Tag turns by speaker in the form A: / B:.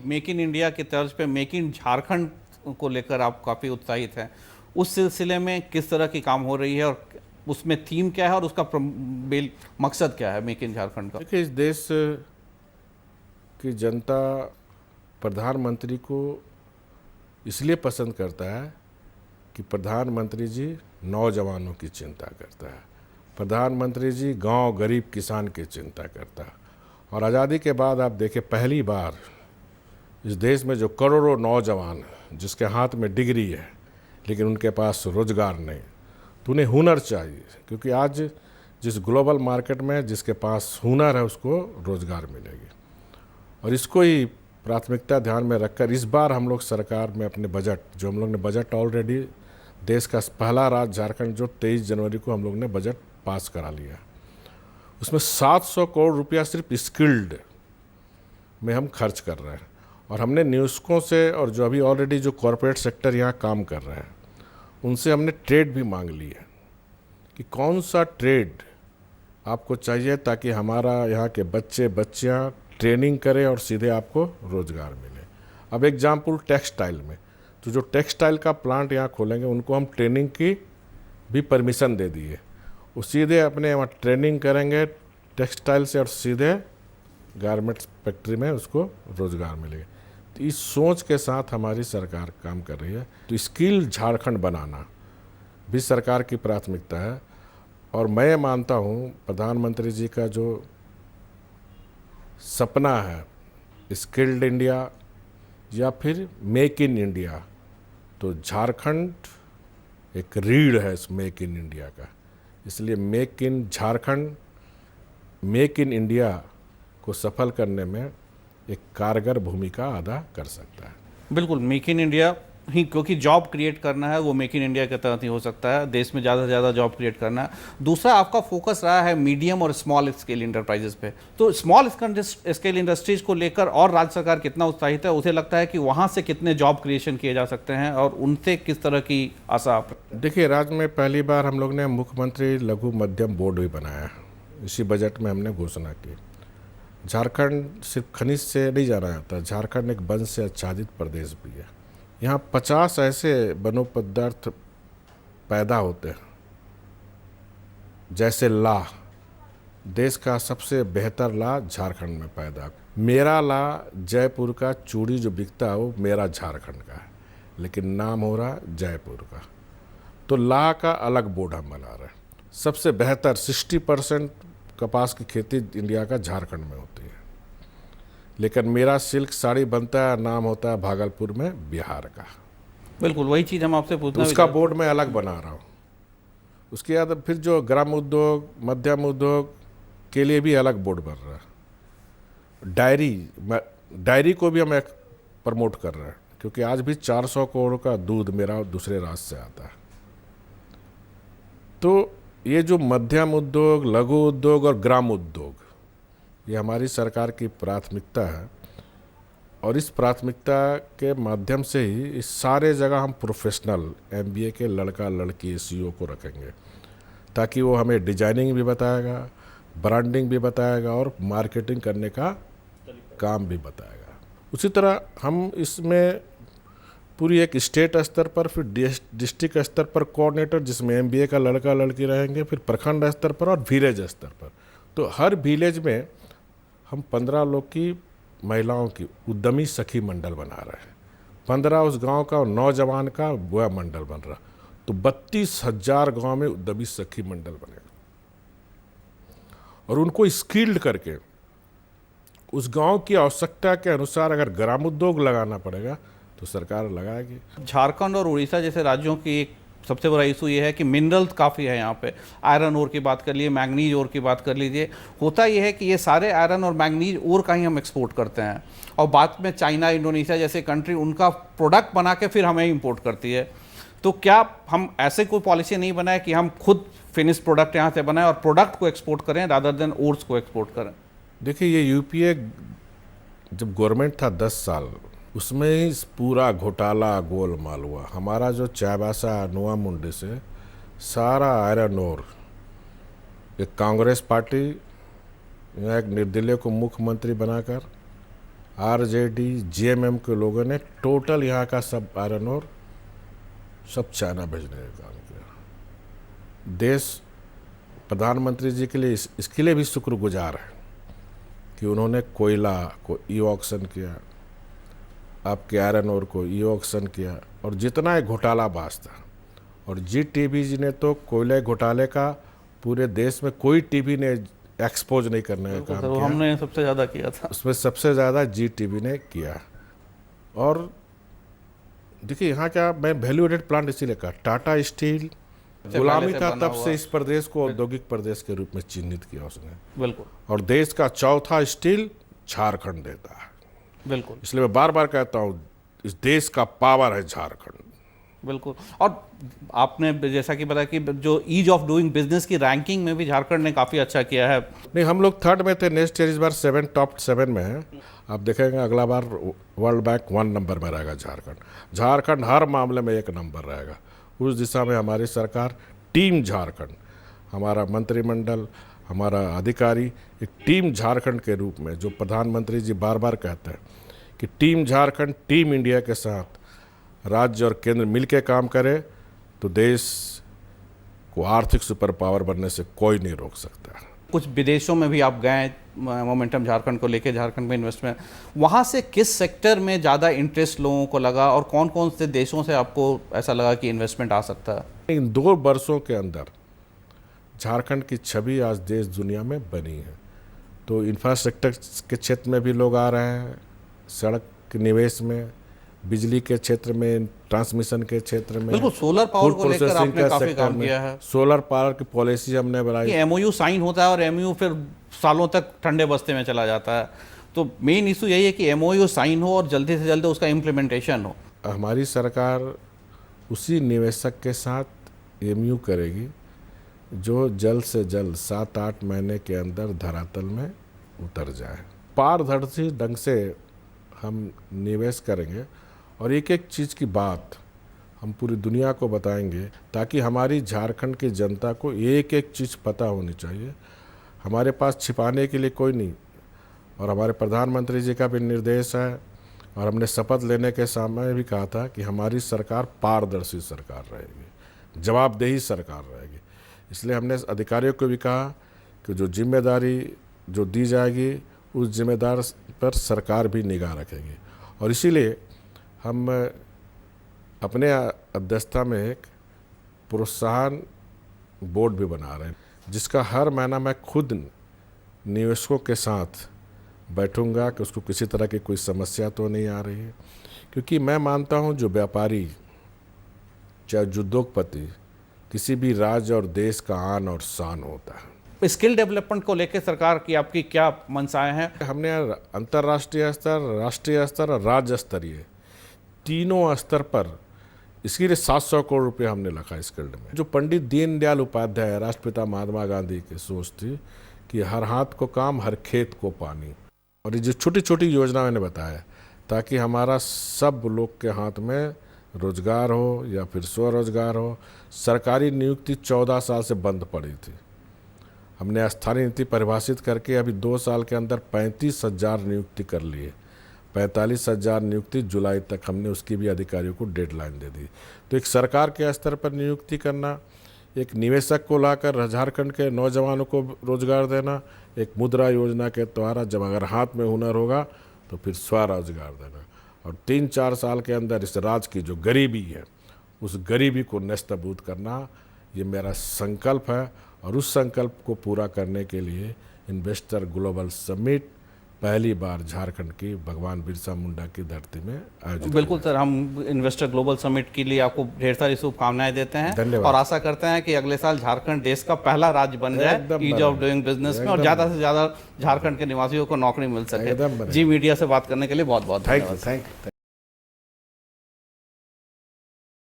A: Make in India की तर्ज पे मेक इन झारखंड को लेकर आप काफ़ी उत्साहित हैं। उस सिलसिले में किस तरह की काम हो रही है और उसमें थीम क्या है और उसका मकसद क्या है मेक इन झारखंड का?
B: देखिए, इस देश की जनता प्रधानमंत्री को इसलिए पसंद करता है कि प्रधानमंत्री जी नौजवानों की चिंता करता है, प्रधानमंत्री जी गांव गरीब किसान की चिंता करता है। और आज़ादी के बाद आप देखें, पहली बार इस देश में जो करोड़ों नौजवान जिसके हाथ में डिग्री है लेकिन उनके पास रोज़गार नहीं, तो उन्हें हुनर चाहिए, क्योंकि आज जिस ग्लोबल मार्केट में जिसके पास हुनर है उसको रोज़गार मिलेगी। और इसको ही प्राथमिकता ध्यान में रखकर इस बार हम लोग सरकार में अपने बजट, जो हम लोग ने बजट ऑलरेडी देश का पहला राज्य झारखंड जो 23 जनवरी को हम लोग ने बजट पास करा लिया, उसमें 700 करोड़ रुपया सिर्फ स्किल्ड में हम खर्च कर रहे हैं। और हमने निवेशकों से और जो अभी ऑलरेडी जो कॉरपोरेट सेक्टर यहाँ काम कर रहे हैं उनसे हमने ट्रेड भी मांग ली है कि कौन सा ट्रेड आपको चाहिए ताकि हमारा यहाँ के बच्चे बच्चियाँ ट्रेनिंग करें और सीधे आपको रोज़गार मिले। अब एग्जाम्पल टेक्सटाइल में, तो जो टेक्सटाइल का प्लांट यहाँ खोलेंगे उनको हम ट्रेनिंग की भी परमिशन दे दिए, वो सीधे अपने वहाँ ट्रेनिंग करेंगे टेक्सटाइल से और सीधे गारमेंट्स फैक्ट्री में उसको रोज़गार मिलेगा। तो इस सोच के साथ हमारी सरकार काम कर रही है। तो स्किल झारखंड बनाना भी सरकार की प्राथमिकता है। और मैं मानता हूँ प्रधानमंत्री जी का जो सपना है स्किल्ड इंडिया या फिर मेक इन इंडिया, तो झारखंड एक रीढ़ है इस मेक इन इंडिया का। इसलिए make in Jharkhand, make in India को सफल करने में एक कारगर भूमिका अदा कर सकता है।
A: बिल्कुल, मेक इन इंडिया ही, क्योंकि जॉब क्रिएट करना है वो मेक इन इंडिया के तहत ही हो सकता है, देश में ज़्यादा से ज़्यादा जॉब क्रिएट करना है। दूसरा, आपका फोकस रहा है मीडियम और स्मॉल स्केल इंटरप्राइजेस पे, तो स्मॉल स्केल इंडस्ट्रीज को लेकर और राज्य सरकार कितना उत्साहित है? उसे लगता है कि वहाँ से कितने जॉब क्रिएशन किए जा सकते हैं और उनसे किस तरह की आशा आप?
B: देखिए, राज्य में पहली बार हम लोग ने मुख्यमंत्री लघु मध्यम बोर्ड भी बनाया, इसी बजट में हमने घोषणा की। झारखंड सिर्फ खनिज से नहीं जाना जाता, झारखंड एक वन से आच्छादित प्रदेश भी है। यहाँ 50 ऐसे वनों पदार्थ पैदा होते हैं, जैसे ला, देश का सबसे बेहतर ला झारखंड में पैदा। मेरा ला जयपुर का चूड़ी जो बिकता है वो मेरा झारखंड का है, लेकिन नाम हो रहा जयपुर का। तो ला का अलग बोर्ड हम बना रहे हैं। सबसे बेहतर 60% कपास की खेती इंडिया का झारखंड में होती है, लेकिन मेरा सिल्क साड़ी बनता है, नाम होता है भागलपुर में बिहार का।
A: बिल्कुल वही चीज़ हम आपसे पूछना,
B: तो उसका बोर्ड मैं अलग बना रहा हूँ। उसके बाद फिर जो ग्राम उद्योग मध्यम उद्योग के लिए भी अलग बोर्ड बन रहा है। डायरी को भी हम एक प्रमोट कर रहे हैं, क्योंकि आज भी 400 करोड़ का दूध मेरा दूसरे राज्य से आता है। तो ये जो मध्यम उद्योग, लघु उद्योग और ग्राम उद्योग, ये हमारी सरकार की प्राथमिकता है। और इस प्राथमिकता के माध्यम से ही इस सारे जगह हम प्रोफेशनल MBA के लड़का लड़की CEO को रखेंगे, ताकि वो हमें डिजाइनिंग भी बताएगा, ब्रांडिंग भी बताएगा और मार्केटिंग करने का काम भी बताएगा। उसी तरह हम इसमें पूरी एक स्टेट स्तर पर, फिर डिस्ट्रिक्ट स्तर पर कोऑर्डिनेटर जिसमें MBA का लड़का लड़की रहेंगे, फिर प्रखंड स्तर पर और विलेज स्तर पर। तो हर विलेज में हम 15 लोग की महिलाओं की उद्यमी सखी मंडल बना रहे हैं। 15 उस गांव का और नौजवान का वह मंडल बन रहा, तो 32,000 गांव में उद्यमी सखी मंडल बनेगा। और उनको स्किल्ड करके उस गांव की आवश्यकता के अनुसार अगर ग्रामोद्योग लगाना पड़ेगा तो सरकार लगाएगी।
A: झारखंड और उड़ीसा जैसे राज्यों की एक सबसे बड़ा इशू ये है कि मिनरल्स काफ़ी है यहाँ पे। आयरन ओर की बात कर लीजिए, मैंगनीज ओर की बात कर लीजिए। होता ये है कि ये सारे आयरन और मैंगनीज ओर का ही हम एक्सपोर्ट करते हैं, और बाद में चाइना, इंडोनेशिया जैसे कंट्री उनका प्रोडक्ट बना के फिर हमें इंपोर्ट करती है। तो क्या हम ऐसे कोई पॉलिसी नहीं बनाए कि हम खुद फिनिश प्रोडक्ट यहाँ से बनाएं और प्रोडक्ट को एक्सपोर्ट करें रादर देन ओर्स को एक्सपोर्ट करें?
B: देखिए, ये UPA जब गवर्नमेंट था 10 साल, उसमें ही पूरा घोटाला गोलमाल हुआ। हमारा जो चाईबासा नोआ मुंडे से सारा आयरन ओर एक कांग्रेस पार्टी यहाँ एक निर्दलीय को मुख्यमंत्री बनाकर आरजेडी जीएमएम के लोगों ने टोटल यहाँ का सब आयरन और सब चाइना भेजने का काम किया। देश प्रधानमंत्री जी के लिए इसके लिए भी शुक्रगुजार है कि उन्होंने कोयला को ई ऑक्शन किया, आपके आयरन और को ई ऑक्शन किया, और जितना एक घोटालाबाज था। और जी टीवी जी ने तो कोयले घोटाले का पूरे देश में कोई टीवी ने एक्सपोज नहीं करने का काम किया,
A: हमने सबसे ज़्यादा किया था
B: उसमें सबसे ज़्यादा जी टीवी ने किया। और देखिए यहाँ क्या, मैं वैल्यू एडेड प्लांट इसीलिए कहा, टाटा स्टील गुलामी था तब से इस प्रदेश को औद्योगिक प्रदेश के रूप में चिन्हित किया उसने।
A: बिल्कुल।
B: और देश का चौथा स्टील झारखंड देता है।
A: बिल्कुल।
B: इसलिए मैं बार बार कहता हूँ इस देश का पावर है झारखंड।
A: बिल्कुल। और आपने जैसा कि बताया कि जो ईज ऑफ डूइंग बिजनेस की रैंकिंग में भी झारखंड ने काफ़ी अच्छा किया है।
B: नहीं, हम लोग 3rd में थे, नेक्स्ट ईयर इस बार टॉप 7 में है। आप देखेंगे अगला बार वर्ल्ड बैंक 1 नंबर में रहेगा झारखंड। झारखंड हर मामले में 1 नंबर रहेगा। उस दिशा में हमारी सरकार, टीम झारखंड, हमारा मंत्रिमंडल, हमारा अधिकारी एक टीम झारखंड के रूप में, जो प्रधानमंत्री जी बार बार कहते हैं कि टीम झारखंड, टीम इंडिया के साथ राज्य और केंद्र मिलकर काम करे तो देश को आर्थिक सुपर पावर बनने से कोई नहीं रोक सकता।
A: कुछ विदेशों में भी आप गए मोमेंटम झारखंड को लेके, झारखंड में इन्वेस्टमेंट, वहाँ से किस सेक्टर में ज़्यादा इंटरेस्ट लोगों को लगा और कौन कौन से देशों से आपको ऐसा लगा कि इन्वेस्टमेंट आ सकता है?
B: इन 2 वर्षों के अंदर झारखंड की छवि आज देश दुनिया में बनी है। तो इंफ्रास्ट्रक्चर के क्षेत्र में भी लोग आ रहे हैं, सड़क के निवेश में, बिजली के क्षेत्र में, ट्रांसमिशन के क्षेत्र में,
A: बिल्कुल। सोलर पावर को लेकर आपने काफी काम किया है।
B: सोलर पावर की पॉलिसी हमने बनाई।
A: एमओयू साइन होता है और एमओयू फिर सालों तक ठंडे बस्ते में चला जाता है। तो मेन इशू यही है कि एमओयू साइन हो और जल्दी से जल्दी उसका इम्प्लीमेंटेशन हो।
B: हमारी सरकार उसी निवेशक के साथ एमयू करेगी जो जल्द से जल्द 7-8 महीने के अंदर धरातल में उतर जाए। पारदर्शी ढंग से हम निवेश करेंगे और एक एक चीज़ की बात हम पूरी दुनिया को बताएंगे ताकि हमारी झारखंड की जनता को एक एक चीज़ पता होनी चाहिए। हमारे पास छिपाने के लिए कोई नहीं। और हमारे प्रधानमंत्री जी का भी निर्देश है और हमने शपथ लेने के समय भी कहा था कि हमारी सरकार पारदर्शी सरकार रहेगी, जवाबदेही सरकार रहेगी। इसलिए हमने अधिकारियों को भी कहा कि जो जिम्मेदारी जो दी जाएगी उस जिम्मेदार पर सरकार भी निगाह रखेगी। और इसीलिए हम अपने अध्यक्षता में एक प्रोत्साहन बोर्ड भी बना रहे हैं जिसका हर महीना मैं खुद निवेशकों के साथ बैठूंगा कि उसको किसी तरह की कोई समस्या तो नहीं आ रही है। क्योंकि मैं मानता हूं जो व्यापारी चाहे उद्योगपति किसी भी राज्य और देश का आन और शान होता है।
A: स्किल डेवलपमेंट को लेकर सरकार की आपकी क्या मंशाएं हैं?
B: हमने अंतर्राष्ट्रीय स्तर, राष्ट्रीय स्तर और राज्य स्तरीय तीनों स्तर पर इसके लिए 700 करोड़ रुपए हमने रखा स्किल्ड में। जो पंडित दीनदयाल उपाध्याय, राष्ट्रपिता महात्मा गांधी की सोच थी कि हर हाथ को काम, हर खेत को पानी। और ये जो छोटी छोटी योजना मैंने बताया ताकि हमारा सब लोग के हाथ में रोजगार हो या फिर स्वरोजगार हो। सरकारी नियुक्ति 14 साल से बंद पड़ी थी। हमने स्थानीय नीति परिभाषित करके अभी 2 साल के अंदर 35,000 नियुक्ति कर लिए। 45,000 नियुक्ति जुलाई तक हमने उसकी भी अधिकारियों को डेडलाइन दे दी। तो एक सरकार के स्तर पर नियुक्ति करना, एक निवेशक को लाकर झारखंड के नौजवानों को रोजगार देना, एक मुद्रा योजना के द्वारा जब अगर हाथ में हुनर होगा तो फिर स्वरोजगार देना, और 3-4 साल के अंदर इस राज्य की जो गरीबी है उस गरीबी को नष्टबूद करना, ये मेरा संकल्प है। और उस संकल्प को पूरा करने के लिए इन्वेस्टर ग्लोबल समिट पहली बार झारखंड की भगवान बिरसा मुंडा की धरती में आयोजित।
A: बिल्कुल सर, हम इन्वेस्टर ग्लोबल समिट के लिए आपको ढेर सारी शुभकामनाएं देते हैं।
B: धन्यवाद।
A: और आशा करते हैं कि अगले साल झारखंड देश का पहला राज्य बन जाए ईज ऑफ डूइंग बिजनेस में, और ज़्यादा से ज़्यादा झारखंड के निवासियों को नौकरी मिल सके। जी मीडिया से बात करने के लिए बहुत बहुत
B: थैंक यू।